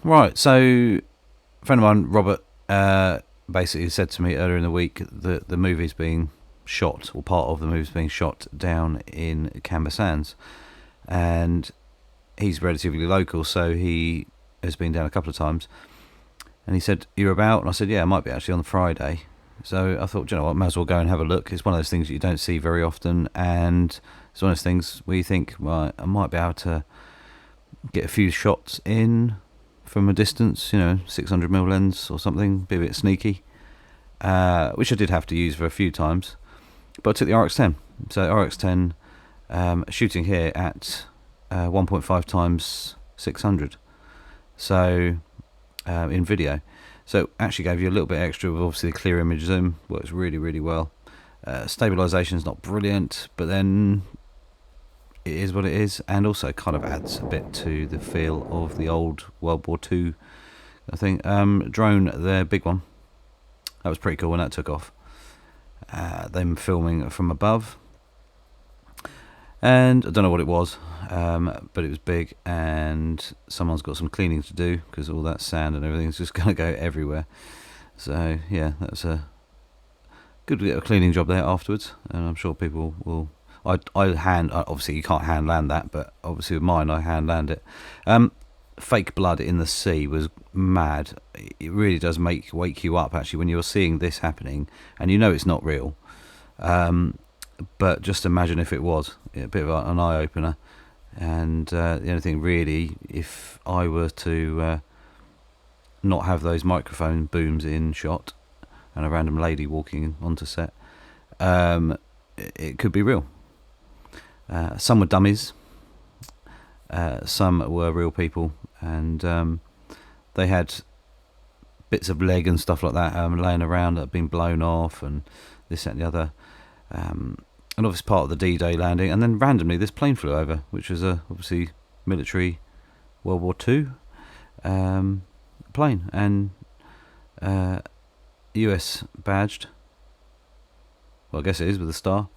Right, so a friend of mine, Robert, basically said to me earlier in the week that the movie's being shot, or part of the movie's being shot down in Cambersands, and he's relatively local, so he has been down a couple of times. And he said, "You're about?" And I said, "Yeah, I might be actually on the Friday." So I thought, you know what, might as well go and have a look. It's one of those things that you don't see very often, and it's one of those things where you think, well, I might be able to get a few shots in from a distance, 600mm lens or something, be a bit sneaky, which I did have to use for a few times. But I took the RX10. So RX10, shooting here at 1.5 times 600. So in video. So actually gave you a little bit extra with obviously the clear image zoom. Works really, really well. Stabilization is not brilliant, but then it is what it is, and also kind of adds a bit to the feel of the old World War II, I think. Drone, the big one, that was pretty cool when that took off. Them filming from above, and I don't know what it was, but it was big, and someone's got some cleaning to do because all that sand and everything's just going to go everywhere. So yeah, that's a good cleaning job there afterwards, and I'm sure people will. I obviously you can't hand land that, but obviously with mine I hand land it. Fake blood in the sea was mad. It really does wake you up actually when you're seeing this happening, and it's not real. But just imagine if it was. A bit of an eye opener. And the only thing really, if I were to not have those microphone booms in shot and a random lady walking onto set, it could be real. Some were dummies, some were real people, and they had bits of leg and stuff like that laying around that had been blown off, and this, that, and the other. And obviously part of the D-Day landing, and then randomly this plane flew over, which was obviously military World War II plane, and US badged. Well, I guess it is with a star.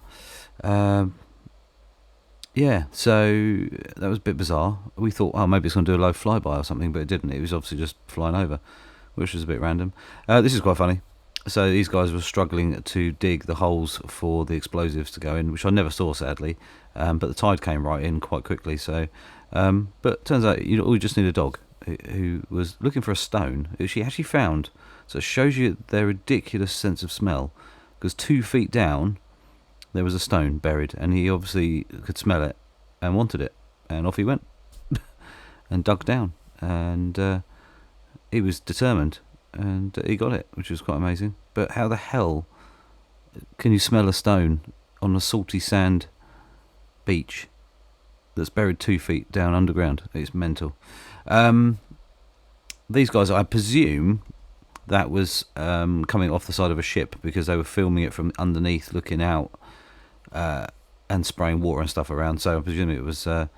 Yeah, so that was a bit bizarre. We thought, maybe it's going to do a low flyby or something, but it didn't. It was obviously just flying over, which was a bit random. This is quite funny. So these guys were struggling to dig the holes for the explosives to go in, which I never saw, sadly. But the tide came right in quite quickly. So, but it turns out we just need a dog who was looking for a stone, which she actually found. So it shows you their ridiculous sense of smell, because 2 feet down there was a stone buried, and he obviously could smell it and wanted it, and off he went and dug down, and he was determined, and he got it, which was quite amazing. But how the hell can you smell a stone on a salty sand beach that's buried 2 feet down underground? It's mental. These guys, I presume that was coming off the side of a ship, because they were filming it from underneath, looking out, and spraying water and stuff around. So I presume it was there.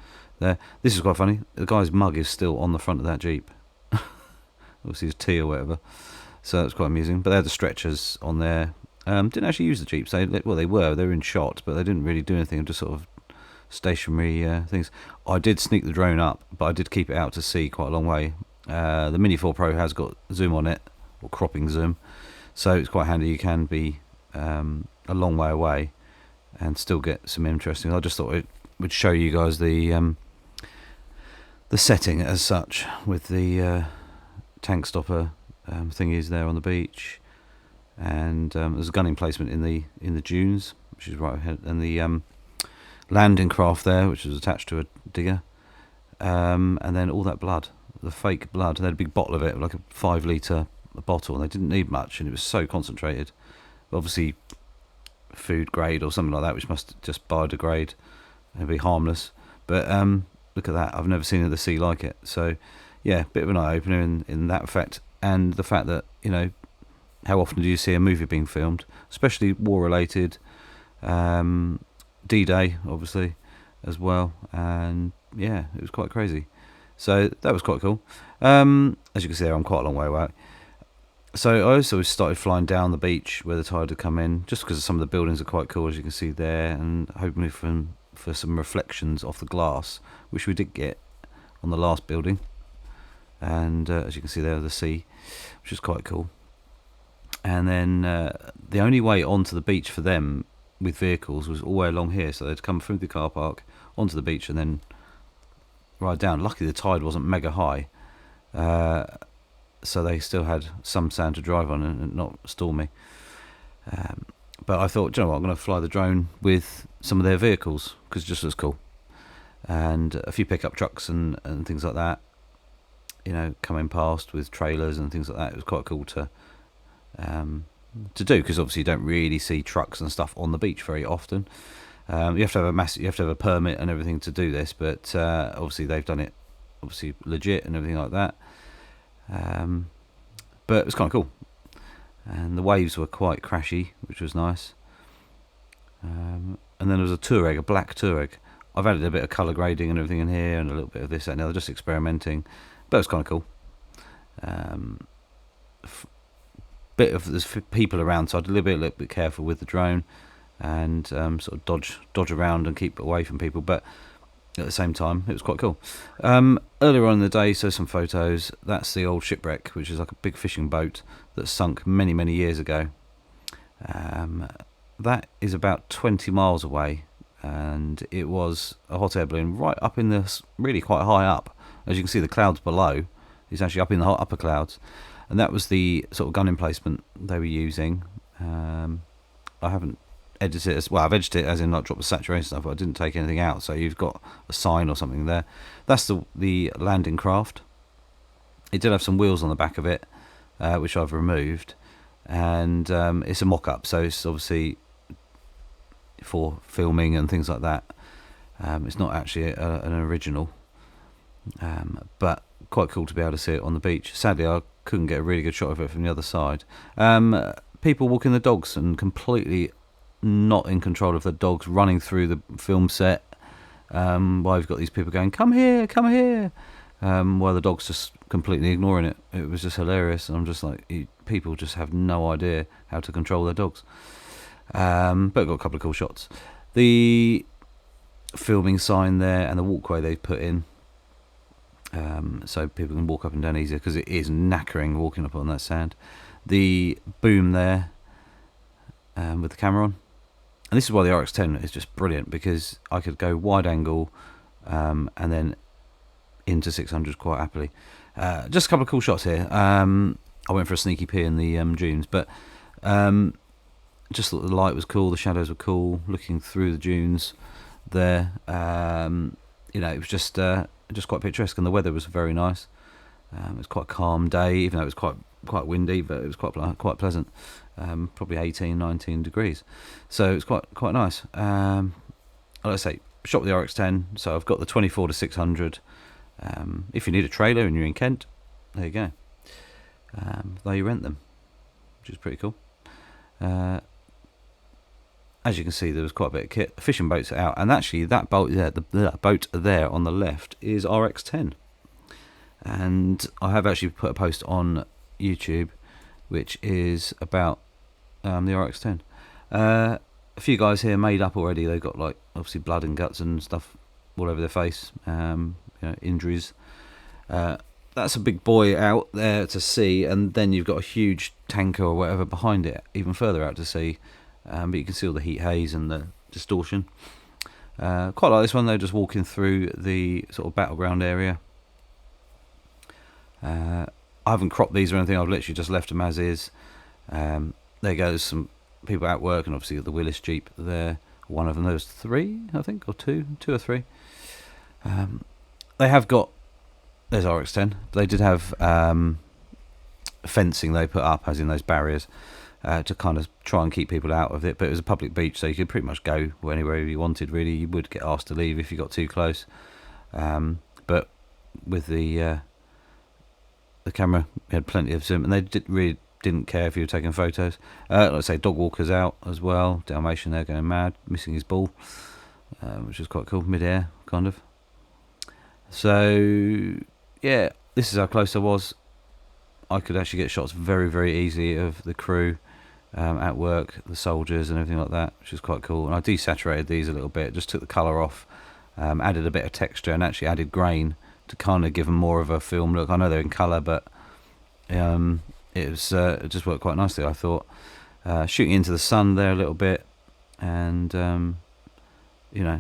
This is quite funny. The guy's mug is still on the front of that Jeep. Obviously his tea or whatever. So that's quite amusing. But they had the stretchers on there. Didn't actually use the Jeeps. They were in shot, but they didn't really do anything. Just sort of stationary things. I did sneak the drone up, but I did keep it out to sea quite a long way. The Mini 4 Pro has got zoom on it, or cropping zoom, so it's quite handy. You can be a long way away and still get some interesting. I just thought it would show you guys the setting as such, with the tank stopper thingies there on the beach, and there's a gunning placement in the dunes, which is right ahead, and the landing craft there, which is attached to a digger, and then all that blood, the fake blood. They had a big bottle of it, like a 5 litre bottle, and they didn't need much, and it was so concentrated. Obviously food grade or something like that, which must just biodegrade and be harmless. But look at that, I've never seen the sea like it. So yeah, bit of an eye-opener in that effect, and the fact that how often do you see a movie being filmed, especially war-related, D-Day obviously as well, and yeah, it was quite crazy. So that was quite cool. As you can see there, I'm quite a long way away. So I also started flying down the beach where the tide had come in, just because some of the buildings are quite cool, as you can see there, and hoping for some reflections off the glass, which we did get on the last building. and as you can see there, the sea, which is quite cool. And then the only way onto the beach for them with vehicles was all the way along here, so they'd come through the car park onto the beach and then ride down. Luckily the tide wasn't mega high, so they still had some sand to drive on and not stormy. But I thought, you know what, I'm going to fly the drone with some of their vehicles because it just looks cool, and a few pickup trucks and things like that, you know, coming past with trailers and things like that. It was quite cool to do, because obviously you don't really see trucks and stuff on the beach very often. You have to have a permit and everything to do this, but obviously they've done it obviously legit and everything like that. But it was kind of cool, and the waves were quite crashy, which was nice. And then there was a black Touareg. I've added a bit of colour grading and everything in here, and a little bit of this and the other, just experimenting, but it was kind of cool. There's people around, so I'd a little bit careful with the drone and sort of dodge around and keep away from people, but at the same time it was quite cool. Earlier on in the day, so some photos. That's the old shipwreck, which is like a big fishing boat that sunk many years ago. That is about 20 miles away, and it was a hot air balloon right up in the, really quite high up. As you can see, the clouds below, it's actually up in the upper clouds, and that was the sort of gun emplacement they were using. I haven't edited it I've edited it as in not dropped the saturation stuff, but I didn't take anything out, so you've got a sign or something there. That's the landing craft. It did have some wheels on the back of it, which I've removed, and it's a mock-up, so it's obviously for filming and things like that. It's not actually an original, but quite cool to be able to see it on the beach. Sadly, I couldn't get a really good shot of it from the other side. People walking the dogs and completely not in control of the dogs, running through the film set, while you've got these people going, come here, while the dog's just completely ignoring it. It was just hilarious, and I'm just like, people just have no idea how to control their dogs. But I've got a couple of cool shots. The filming sign there and the walkway they've put in, so people can walk up and down easier, because it is knackering walking up on that sand. The boom there, with the camera on, and this is why the RX10 is just brilliant, because I could go wide angle and then into 600s quite happily. Just a couple of cool shots here. I went for a sneaky pee in the dunes, but just thought the light was cool, the shadows were cool, looking through the dunes there. You know, it was just quite picturesque, and the weather was very nice. It was quite a calm day, even though it was quite windy, but it was quite pleasant. Probably 18-19 degrees, so it's quite nice. Like I say, shot with the RX10, so I've got the 24-600. If you need a trailer and you're in Kent, there you go. They rent them, which is pretty cool. As you can see, there was quite a bit of kit. The fishing boats are out, and actually that boat there, the boat there on the left, is RX10. And I have actually put a post on YouTube, which is about the RX10. A few guys here made up already. They've got, like, obviously blood and guts and stuff all over their face, injuries. That's a big boy out there to sea, and then you've got a huge tanker or whatever behind it, even further out to sea. But you can see all the heat haze and the distortion. Quite like this one though, just walking through the sort of battleground area. I haven't cropped these or anything, I've literally just left them as is. There you go, there's some people at work, and obviously got the Willis Jeep there. One of them, there's 3, I think, or 2 or 3. They have got, there's RX10, they did have fencing they put up, as in those barriers, to kind of try and keep people out of it, but it was a public beach, so you could pretty much go anywhere you wanted, really. You would get asked to leave if you got too close, but with the camera, we had plenty of zoom, and they didn't care if you were taking photos. Like I say, dog walkers out as well, Dalmatian there going mad, missing his ball, which was quite cool, mid-air, kind of. So, yeah, this is how close I was. I could actually get shots very, very easily of the crew at work, the soldiers and everything like that, which is quite cool. And I desaturated these a little bit, just took the colour off, added a bit of texture, and actually added grain to kind of give them more of a film look. I know they're in colour, but it just worked quite nicely, I thought. Shooting into the sun there a little bit, and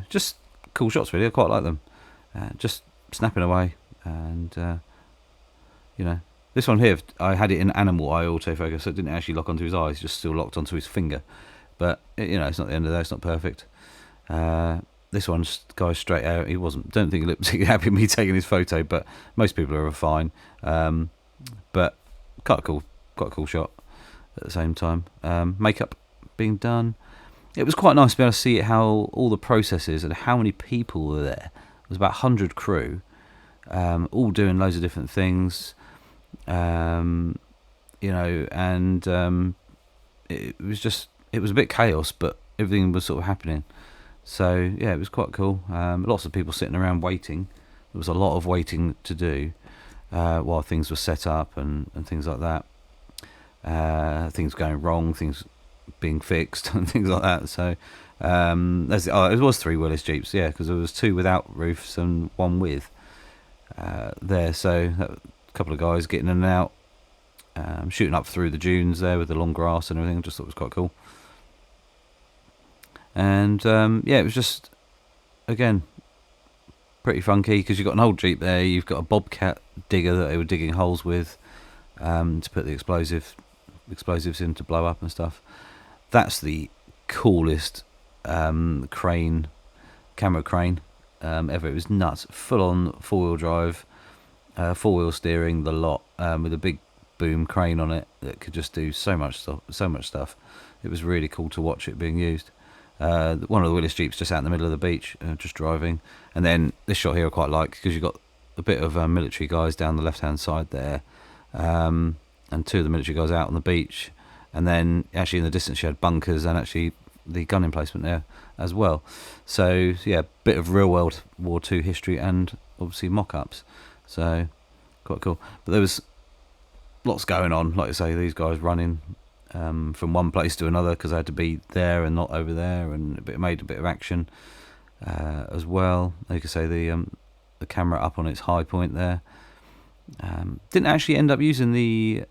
just cool shots really. I quite like them. Just snapping away, and this one here, I had it in animal eye autofocus, so it didn't actually lock onto his eyes, just still locked onto his finger. But it's not the end of the day. It's not perfect. This one's guy straight out. He don't think he looked particularly happy with me taking his photo, but most people are fine. But quite a cool shot at the same time. Makeup being done. It was quite nice to be able to see how all the processes and how many people were there. It was about 100 crew, all doing loads of different things. And it was a bit chaos, but everything was sort of happening. So yeah, it was quite cool. Lots of people sitting around waiting. There was a lot of waiting to do while things were set up and things like that. Things going wrong, things being fixed and things like that. So it was 3 Willis Jeeps, yeah, because there was 2 without roofs and 1 with there. So a couple of guys getting in and out, shooting up through the dunes there with the long grass and everything. Just thought it was quite cool. And it was just, again, pretty funky, because you've got an old Jeep there, you've got a Bobcat digger that they were digging holes with to put the explosives in to blow up and stuff. That's the coolest camera crane ever. It was nuts. Full on 4-wheel drive, 4-wheel steering, the lot, with a big boom crane on it that could just do so much stuff. It was really cool to watch it being used. One of the Willis Jeeps just out in the middle of the beach, just driving. And then this shot here I quite like, because you've got a bit of military guys down the left hand side there, and 2 of the military guys out on the beach. And then actually in the distance you had bunkers and actually the gun emplacement there as well. So yeah, bit of real World War II history and obviously mock-ups. So quite cool. But there was lots going on, like I say, these guys running from one place to another because they had to be there and not over there, and it made a bit of action as well. Like I say, the camera up on its high point there. Didn't actually end up using the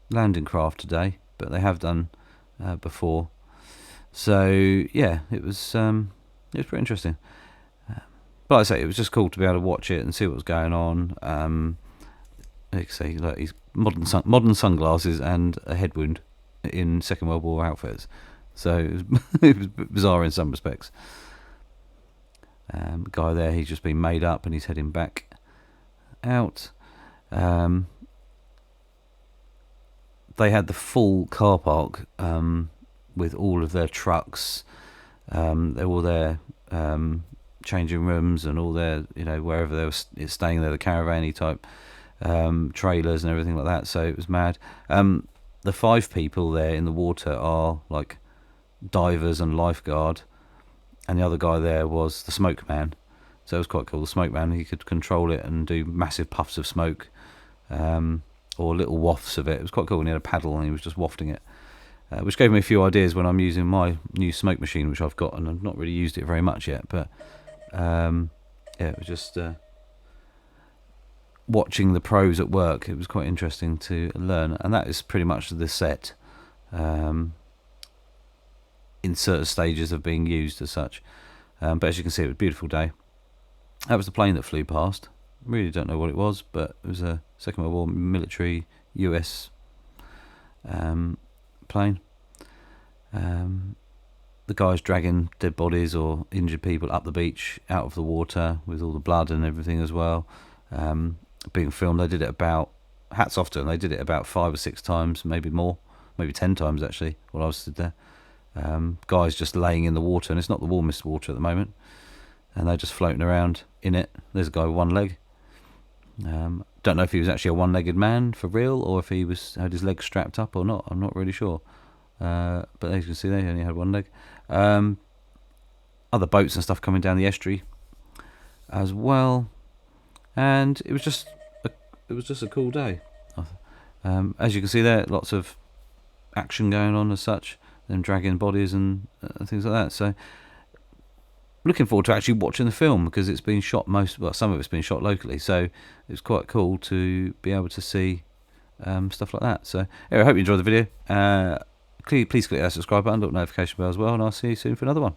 landing craft today, but they have done before. So yeah, it was pretty interesting. But like I say, it was just cool to be able to watch it and see what was going on. Like I say, like he's modern sunglasses and a head wound in Second World War outfits. So it was bizarre in some respects. Guy there, he's just been made up and he's heading back out. They had the full car park with all of their trucks, all their changing rooms and all their, wherever they were staying there, the caravan-y type trailers and everything like that. So it was mad. The 5 people there in the water are like divers and lifeguard, and the other guy there was the smoke man. So it was quite cool. The smoke man, he could control it and do massive puffs of smoke, or little wafts of it. It was quite cool. And he had a paddle and he was just wafting it, which gave me a few ideas when I'm using my new smoke machine, which I've got, and I've not really used it very much yet. But it was just watching the pros at work. It was quite interesting to learn, and that is pretty much the set in certain stages of being used as such. But as you can see, it was a beautiful day. That was the plane that flew past. Really don't know what it was, but it was a Second World War military US plane. The guys dragging dead bodies or injured people up the beach out of the water with all the blood and everything as well. Being filmed, they did it about, hats off to them, they did it about 5 or 6 times, maybe more, maybe 10 times actually, while I was stood there. Guys just laying in the water, and it's not the warmest water at the moment, and they're just floating around in it. There's a guy with 1 leg. Don't know if he was actually a 1-legged man for real, or if he had his legs strapped up or not. I'm not really sure. But as you can see, they only had 1 leg. Other boats and stuff coming down the estuary as well, and it was just a cool day. As you can see there, lots of action going on as such, them dragging bodies and things like that. So looking forward to actually watching the film, because it's been shot some of it's been shot locally, so it's quite cool to be able to see stuff like that. So anyway, I hope you enjoyed the video. Please click that subscribe button, little notification bell as well, and I'll see you soon for another one.